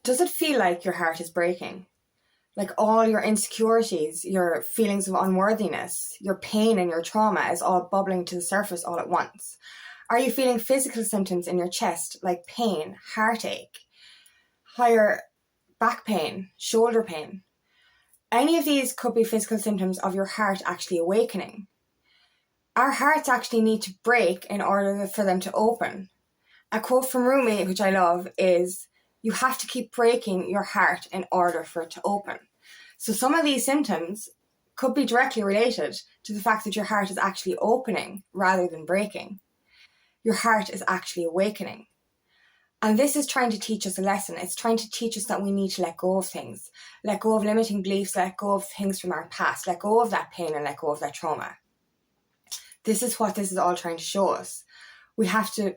does it feel like your heart is breaking? Like all your insecurities, your feelings of unworthiness, your pain and your trauma is all bubbling to the surface all at once? Are you feeling physical symptoms in your chest like pain, heartache, higher back pain, shoulder pain? Any of these could be physical symptoms of your heart actually awakening. Our hearts actually need to break in order for them to open. A quote from Rumi, which I love, is, "You have to keep breaking your heart in order for it to open." So some of these symptoms could be directly related to the fact that your heart is actually opening rather than breaking. Your heart is actually awakening. And this is trying to teach us a lesson. It's trying to teach us that we need to let go of things. Let go of limiting beliefs, let go of things from our past, let go of that pain and let go of that trauma. This is what this is all trying to show us. We have to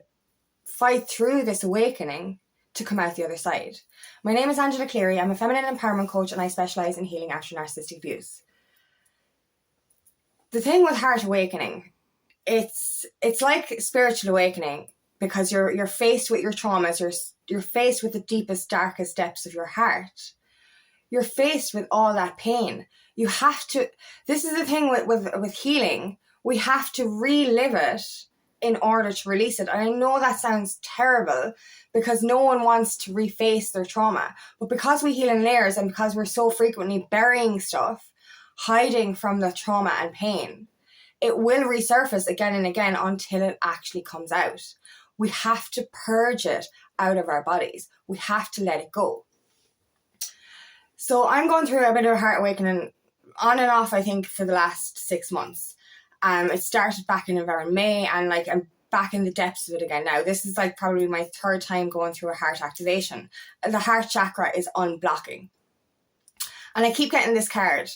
fight through this awakening to come out the other side. My name is Angela Cleary. I'm a feminine empowerment coach and I specialise in healing after narcissistic abuse. The thing with heart awakening, it's like spiritual awakening, because you're faced with your traumas, you're faced with the deepest, darkest depths of your heart. You're faced with all that pain. You have to, this is the thing with healing, we have to relive it in order to release it. And I know that sounds terrible because no one wants to reface their trauma. But because we heal in layers and because we're so frequently burying stuff, hiding from the trauma and pain, it will resurface again and again until it actually comes out. We have to purge it out of our bodies. We have to let it go. So I'm going through a bit of a heart awakening on and off, I think, for the last 6 months. It started back in around May, and I'm back in the depths of it again now. This is probably my 3rd time going through a heart activation. The heart chakra is unblocking. And I keep getting this card.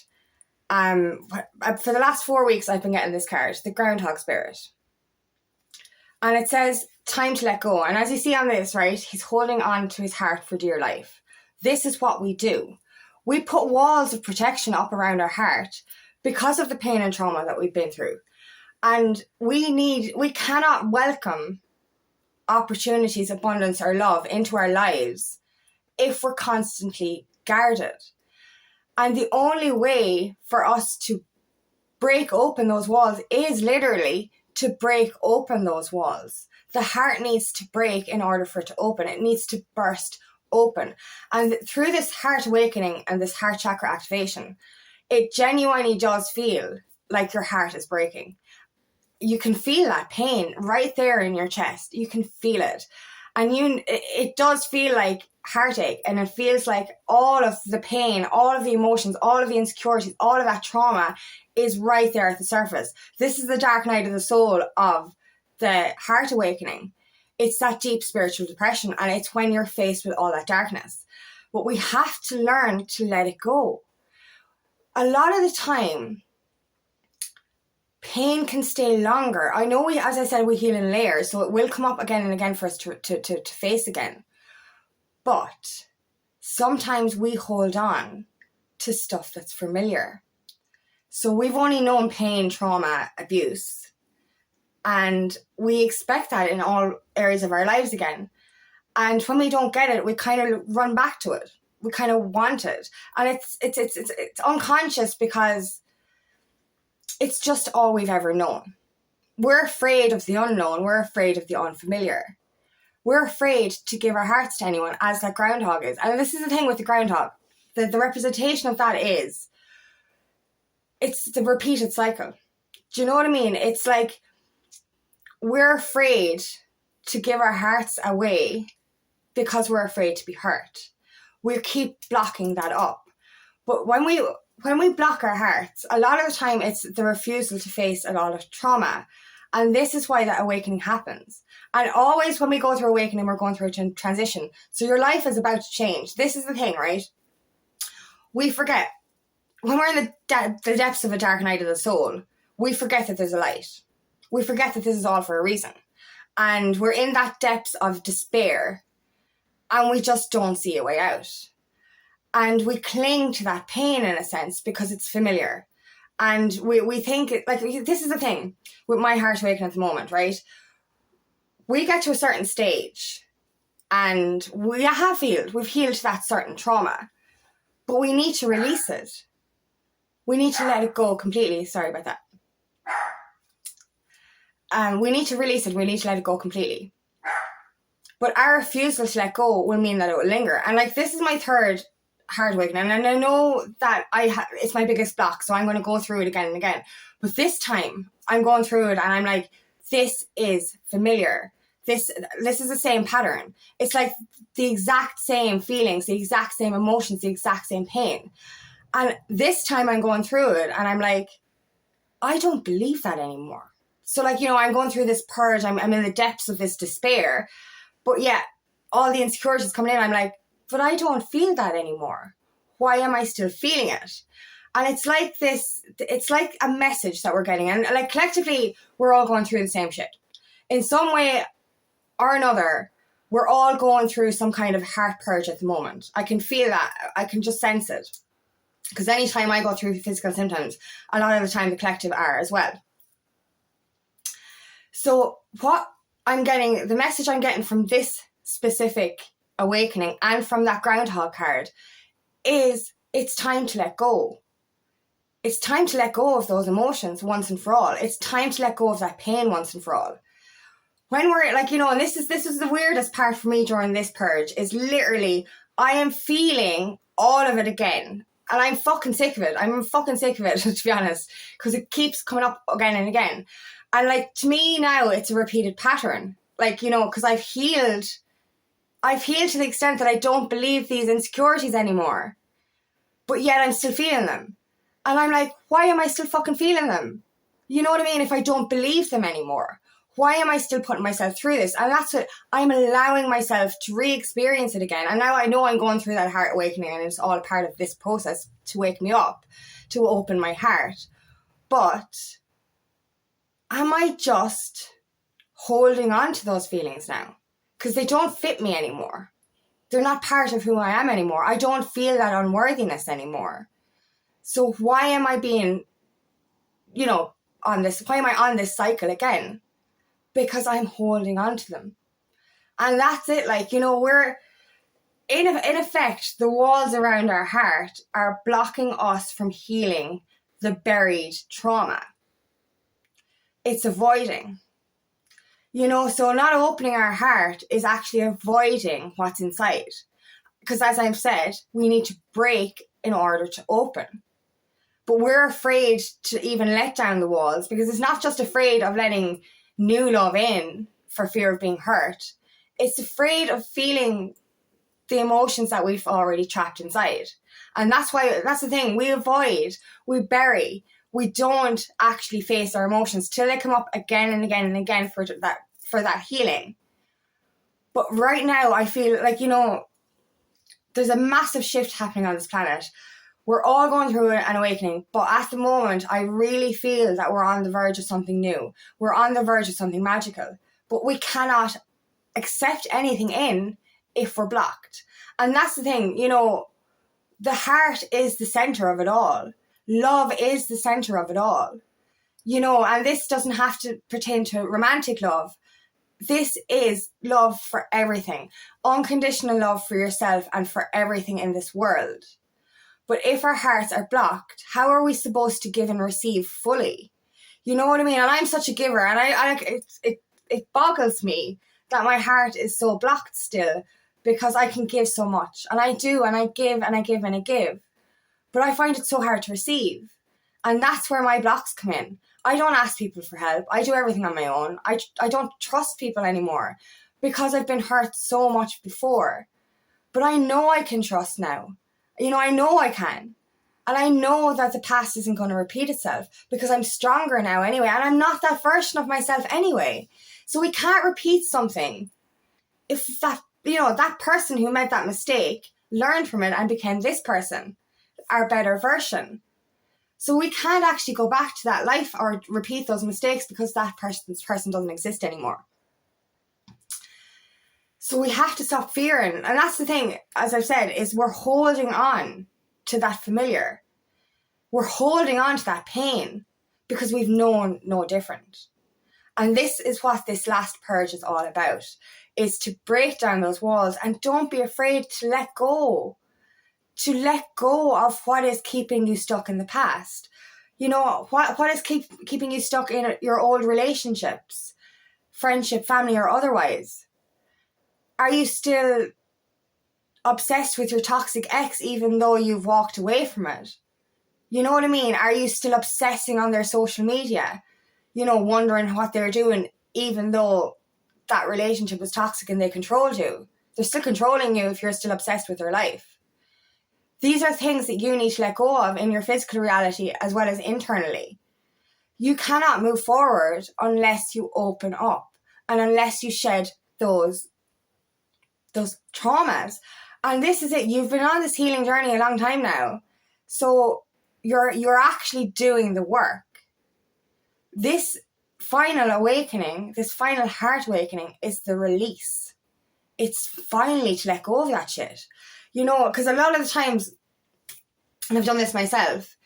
For the last 4 weeks, I've been getting this card, the groundhog spirit. And it says, time to let go. And as you see on this, right, he's holding on to his heart for dear life. This is what we do. We put walls of protection up around our heart because of the pain and trauma that we've been through. And we cannot welcome opportunities, abundance, or love into our lives if we're constantly guarded. And the only way for us to break open those walls is literally to break open those walls. The heart needs to break in order for it to open. It needs to burst open. And through this heart awakening and this heart chakra activation, it genuinely does feel like your heart is breaking. You can feel that pain right there in your chest. You can feel it. And it does feel like heartache, and it feels like all of the pain, all of the emotions, all of the insecurities, all of that trauma is right there at the surface. This is the dark night of the soul of the heart awakening. It's that deep spiritual depression, and it's when you're faced with all that darkness. But we have to learn to let it go. A lot of the time, pain can stay longer. I know as I said, we heal in layers, so it will come up again and again for us to face again. But sometimes we hold on to stuff that's familiar. So we've only known pain, trauma, abuse, and we expect that in all areas of our lives again. And when we don't get it, we kind of run back to it. We kind of want it. And it's unconscious because it's just all we've ever known. We're afraid of the unknown. We're afraid of the unfamiliar. We're afraid to give our hearts to anyone, as that groundhog is. And this is the thing with the groundhog. The representation of that is, it's the repeated cycle. Do you know what I mean? It's like we're afraid to give our hearts away because we're afraid to be hurt. We keep blocking that up. But when we block our hearts, a lot of the time it's the refusal to face a lot of trauma. And this is why that awakening happens. And always when we go through awakening, we're going through a transition. So your life is about to change. This is the thing, right? We forget. When we're in the depths of a dark night of the soul, we forget that there's a light. We forget that this is all for a reason. And we're in that depths of despair. And we just don't see a way out. And we cling to that pain in a sense because it's familiar. And we think, this is the thing with my heart awakening at the moment, right? We get to a certain stage and we've healed that certain trauma, but we need to release it. We need to let it go completely. Sorry about that. We need to release it. We need to let it go completely. But our refusal to let go will mean that it will linger. And like, this is my third hard awakening, and I know that it's my biggest block, so I'm going to go through it again and again. But this time, I'm going through it, and I'm like, this is familiar. This is the same pattern. It's like the exact same feelings, the exact same emotions, the exact same pain. And this time, I'm going through it, and I'm like, I don't believe that anymore. So like, you know, I'm going through this purge. I'm in the depths of this despair. But yeah, all the insecurities coming in, I'm like, but I don't feel that anymore. Why am I still feeling it? And it's like this, it's like a message that we're getting. And like, collectively, we're all going through the same shit. In some way or another, we're all going through some kind of heart purge at the moment. I can feel that. I can just sense it. Because anytime I go through physical symptoms, a lot of the time the collective are as well. So what I'm getting, the message I'm getting from this specific awakening and from that groundhog card is it's time to let go. It's time to let go of those emotions once and for all. It's time to let go of that pain once and for all. When we're like, you know, and this is the weirdest part for me during this purge, is literally I am feeling all of it again. And I'm fucking sick of it. I'm fucking sick of it, to be honest, because it keeps coming up again and again. And like, to me now, it's a repeated pattern. Like, you know, because I've healed to the extent that I don't believe these insecurities anymore. But yet I'm still feeling them. And I'm like, why am I still fucking feeling them? You know what I mean? If I don't believe them anymore, why am I still putting myself through this? And that's what I'm allowing myself to re-experience it again. And now I know I'm going through that heart awakening, and it's all a part of this process to wake me up, to open my heart. But am I just holding on to those feelings now? Because they don't fit me anymore. They're not part of who I am anymore. I don't feel that unworthiness anymore. So why am I being, you know, why am I on this cycle again? Because I'm holding on to them. And that's it. Like, you know, we're, in effect, the walls around our heart are blocking us from healing the buried trauma. It's avoiding. You know, so not opening our heart is actually avoiding what's inside. Because as I've said, we need to break in order to open. But we're afraid to even let down the walls, because it's not just afraid of letting new love in for fear of being hurt. It's afraid of feeling the emotions that we've already trapped inside. And that's the thing, we avoid, we bury, we don't actually face our emotions till they come up again and again and again for that healing. But right now I feel like, you know, there's a massive shift happening on this planet. We're all going through an awakening, but at the moment, I really feel that we're on the verge of something new. We're on the verge of something magical, but we cannot accept anything in if we're blocked. And that's the thing, you know, the heart is the center of it all. Love is the center of it all. You know, and this doesn't have to pertain to romantic love. This is love for everything. Unconditional love for yourself and for everything in this world. But if our hearts are blocked, how are we supposed to give and receive fully? You know what I mean? And I'm such a giver, and it boggles me that my heart is so blocked still, because I can give so much. And I do, and I give, and I give, and I give. But I find it so hard to receive. And that's where my blocks come in. I don't ask people for help. I do everything on my own. I don't trust people anymore because I've been hurt so much before. But I know I can trust now. You know, I know I can. And I know that the past isn't going to repeat itself because I'm stronger now anyway. And I'm not that version of myself anyway. So we can't repeat something if that, you know, that person who made that mistake learned from it and became this person, our better version. So we can't actually go back to that life or repeat those mistakes because that person doesn't exist anymore. So we have to stop fearing. And that's the thing, as I've said, is we're holding on to that familiar. We're holding on to that pain because we've known no different. And this is what this last purge is all about. is to break down those walls, and don't be afraid to let go. To let go of what is keeping you stuck in the past. You know, what is keeping you stuck in your old relationships, friendship, family, or otherwise? Are you still obsessed with your toxic ex even though you've walked away from it? You know what I mean? Are you still obsessing on their social media? You know, wondering what they're doing even though that relationship was toxic and they controlled you. They're still controlling you if you're still obsessed with their life. These are things that you need to let go of in your physical reality as well as internally. You cannot move forward unless you open up and unless you shed those traumas. And this is it. You've been on this healing journey a long time now. So you're actually doing the work. This final awakening, this final heart awakening is the release. It's finally to let go of that shit. You know, because a lot of the times, and I've done this myself,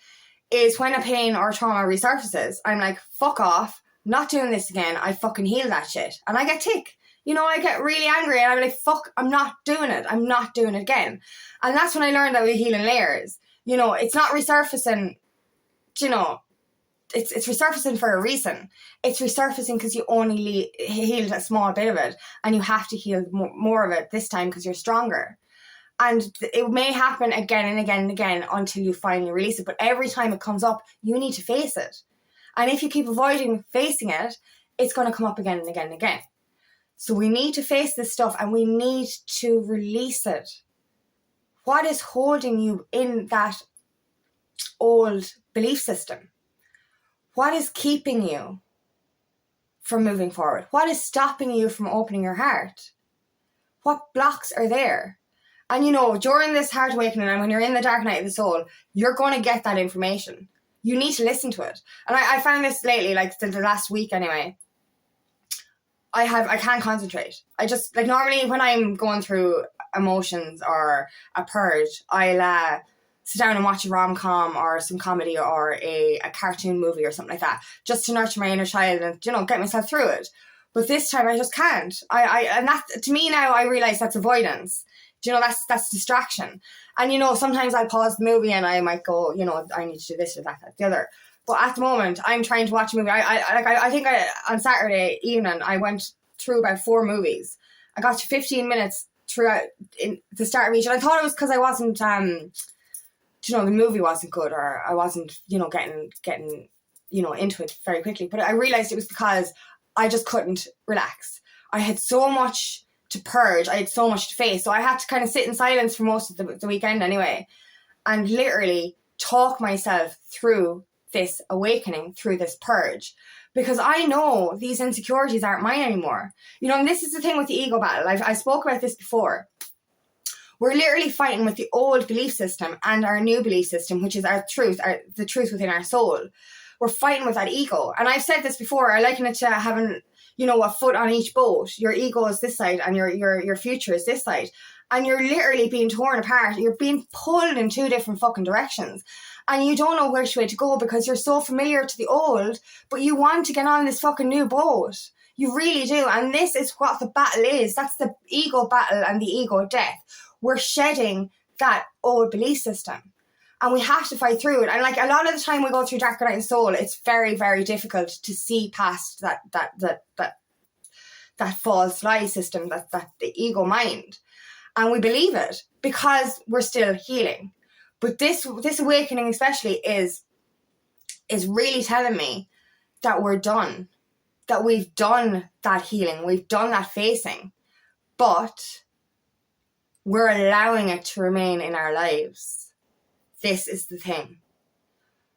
is when a pain or trauma resurfaces, I'm like, fuck off, not doing this again, I fucking heal that shit. And I get tick. You know, I get really angry and I'm like, fuck, I'm not doing it again. And that's when I learned that we heal in layers. You know, it's not resurfacing, you know, it's resurfacing for a reason. It's resurfacing because you only healed a small bit of it, and you have to heal more of it this time because you're stronger. And it may happen again and again and again until you finally release it. But every time it comes up, you need to face it. And if you keep avoiding facing it, it's going to come up again and again and again. So we need to face this stuff and we need to release it. What is holding you in that old belief system? What is keeping you from moving forward? What is stopping you from opening your heart? What blocks are there? And you know, during this heart awakening and when you're in the dark night of the soul, you're going to get that information. You need to listen to it. And I found this lately, like the last week anyway. I can't concentrate. I just, like, normally when I'm going through emotions or a purge, I'll sit down and watch a rom-com or some comedy or a cartoon movie or something like that, just to nurture my inner child and, you know, get myself through it. But this time I just can't. And that, to me now, I realise that's avoidance. Do you know, that's distraction. And, you know, sometimes I pause the movie and I might go, you know, I need to do this or that, the other. But at the moment, I'm trying to watch a movie. I think on Saturday evening, I went through about 4 movies. I got to 15 minutes throughout in the start of each. And I thought it was because I wasn't, you know, the movie wasn't good or I wasn't, you know, getting, you know, into it very quickly. But I realised it was because I just couldn't relax. I had so much to purge. I had so much to face. So I had to kind of sit in silence for most of the weekend anyway. And literally talk myself through this awakening, through this purge. Because I know these insecurities aren't mine anymore. You know, and this is the thing with the ego battle. I spoke about this before. We're literally fighting with the old belief system and our new belief system, which is our truth, the truth within our soul. We're fighting with that ego. And I've said this before, I liken it to having, you know, a foot on each boat. Your ego is this side and your future is this side. And you're literally being torn apart. You're being pulled in 2 different fucking directions. And you don't know which way to go because you're so familiar to the old, but you want to get on this fucking new boat. You really do. And this is what the battle is. That's the ego battle and the ego death. We're shedding that old belief system. And we have to fight through it. And like a lot of the time we go through Dark Night and Soul, it's very, very difficult to see past that false lie system, that the ego mind. And we believe it because we're still healing. But this awakening especially is really telling me that we're done. That we've done that healing. We've done that facing. But we're allowing it to remain in our lives. This is the thing.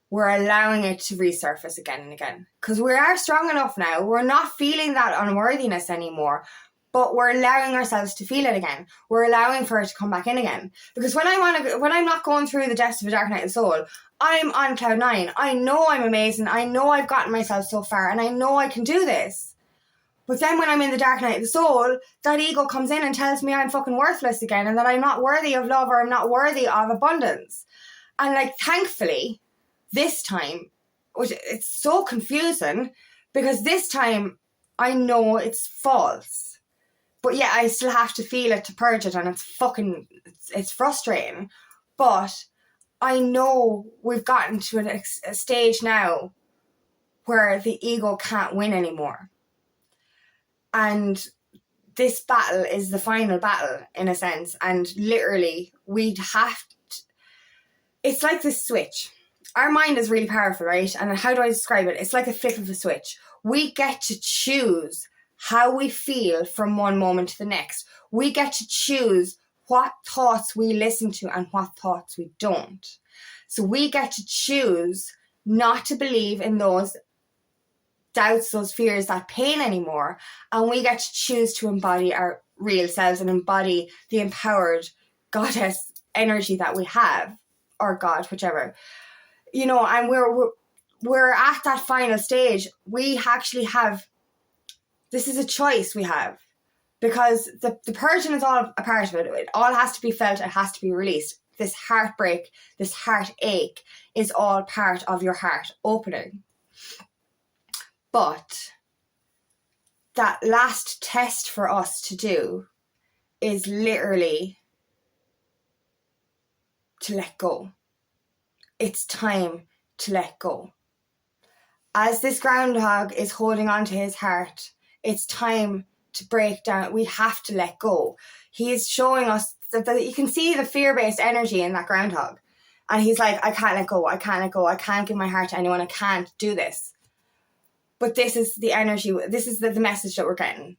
We're allowing it to resurface again and again. Because we are strong enough now. We're not feeling that unworthiness anymore. But we're allowing ourselves to feel it again. We're allowing for it to come back in again. Because when I'm not going through the depths of a Dark Night of the Soul, I'm on cloud 9. I know I'm amazing. I know I've gotten myself so far. And I know I can do this. But then when I'm in the Dark Night of the Soul, that ego comes in and tells me I'm fucking worthless again. And that I'm not worthy of love or I'm not worthy of abundance. And like, thankfully, this time, it's so confusing. Because this time, I know it's false. But yeah, I still have to feel it to purge it, and it's frustrating. But I know we've gotten to a stage now where the ego can't win anymore. And this battle is the final battle, in a sense. And literally, we'd have to, it's like this switch. Our mind is really powerful, right? And how do I describe it? It's like a flip of a switch. We get to choose how we feel from one moment to the next. We get to choose what thoughts we listen to and what thoughts we don't. So we get to choose not to believe in those doubts, those fears, that pain anymore. And we get to choose to embody our real selves and embody the empowered goddess energy that we have, or God, whichever. You know, and we're at that final stage. We actually have, this is a choice we have, because the purging is all a part of it. It all has to be felt, it has to be released. This heartbreak, this heartache is all part of your heart opening. But that last test for us to do is literally to let go. It's time to let go. As this groundhog is holding on to his heart, it's time to break down. We have to let go. He's showing us that you can see the fear-based energy in that groundhog. And he's like, I can't let go. I can't let go. I can't give my heart to anyone. I can't do this. But this is the energy. This is the message that we're getting.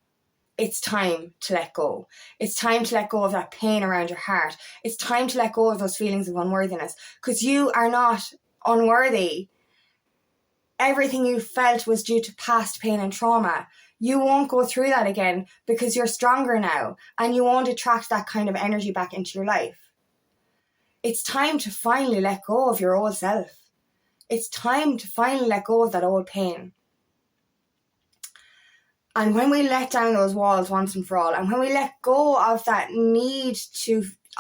It's time to let go. It's time to let go of that pain around your heart. It's time to let go of those feelings of unworthiness, because you are not unworthy. Everything you felt was due to past pain and trauma. You won't go through that again because you're stronger now, and you won't attract that kind of energy back into your life. It's time to finally let go of your old self. It's time to finally let go of that old pain. And when we let down those walls once and for all, and when we let go of that need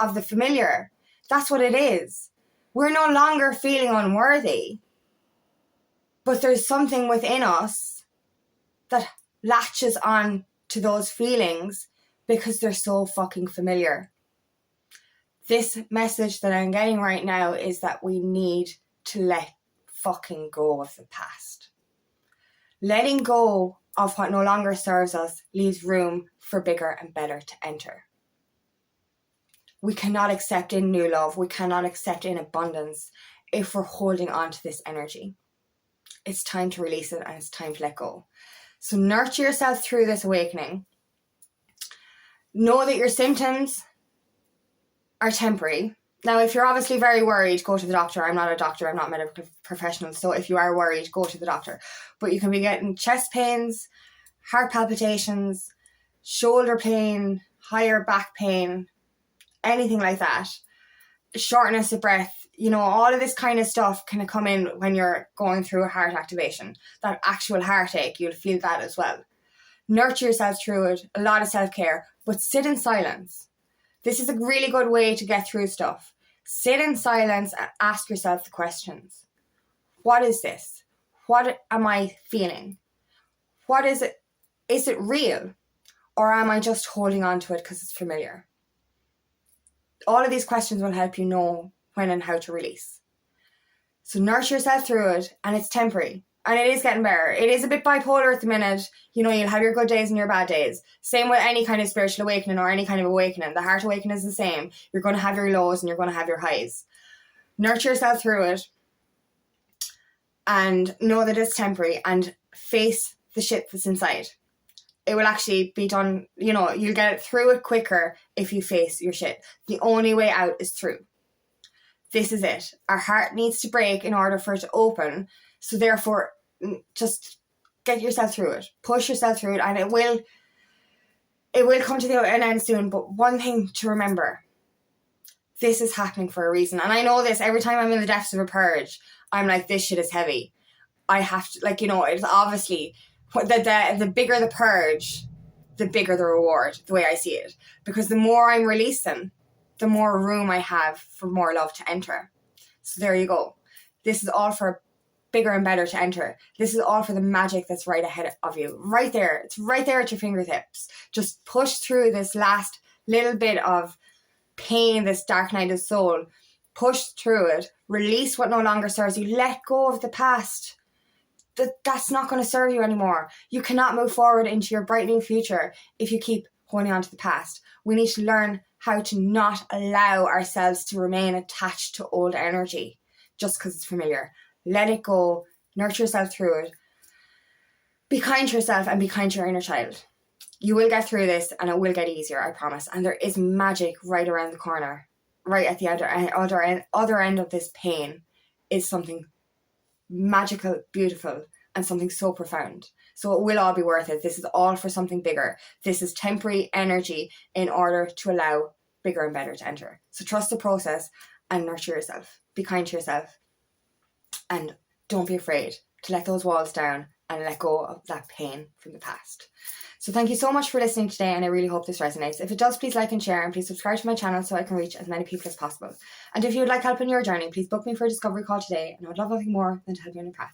of the familiar, that's what it is. We're no longer feeling unworthy, but there's something within us that latches on to those feelings because they're so fucking familiar. This message that I'm getting right now is that we need to let fucking go of the past. Letting go of what no longer serves us leaves room for bigger and better to enter. We cannot accept in new love. We cannot accept in abundance if we're holding on to this energy. It's time to release it, and it's time to let go. So nurture yourself through this awakening. Know that your symptoms are temporary. Now, if you're obviously very worried, go to the doctor. I'm not a doctor. I'm not a medical professional. So if you are worried, go to the doctor. But you can be getting chest pains, heart palpitations, shoulder pain, higher back pain, anything like that. Shortness of breath. You know, all of this kind of stuff can come in when you're going through a heart activation. That actual heartache, you'll feel that as well. Nurture yourself through it. A lot of self-care. But sit in silence. This is a really good way to get through stuff. Sit in silence and ask yourself the questions. What is this? What am I feeling? What is it? Is it real? Or am I just holding on to it because it's familiar? All of these questions will help you know when and how to release. So nurture yourself through it, and it's temporary. And it is getting better. It is a bit bipolar at the minute. You know, you'll have your good days and your bad days. Same with any kind of spiritual awakening or any kind of awakening. The heart awakening is the same. You're going to have your lows and you're going to have your highs. Nurture yourself through it. And know that it's temporary. And face the shit that's inside. It will actually be done, you know, you'll get through it quicker if you face your shit. The only way out is through. This is it. Our heart needs to break in order for it to open. So therefore, just get yourself through it. Push yourself through it, and it will come to an end soon. But one thing to remember, this is happening for a reason. And I know this, every time I'm in the depths of a purge, I'm like, this shit is heavy. I have to, like, you know, it's obviously, the bigger the purge, the bigger the reward, the way I see it. Because the more I'm releasing, the more room I have for more love to enter. So there you go. This is all for bigger and better to enter. This is all for the magic that's right ahead of you. Right there. It's right there at your fingertips. Just push through this last little bit of pain, this dark night of soul. Push through it. Release what no longer serves you. Let go of the past. That's not going to serve you anymore. You cannot move forward into your brightening future if you keep holding on to the past. We need to learn how to not allow ourselves to remain attached to old energy just because it's familiar. Let it go. Nurture yourself through it. Be kind to yourself and be kind to your inner child. You will get through this and it will get easier, I promise. And there is magic right around the corner. Right at the other end of this pain is something magical, beautiful, and something so profound. So it will all be worth it. This is all for something bigger. This is temporary energy in order to allow bigger and better to enter. So trust the process and nurture yourself. Be kind to yourself. And don't be afraid to let those walls down and let go of that pain from the past. So thank you so much for listening today, and I really hope this resonates. If it does, please like and share, and please subscribe to my channel so I can reach as many people as possible. And if you would like help in your journey, please book me for a discovery call today, and I would love nothing more than to help you on your path.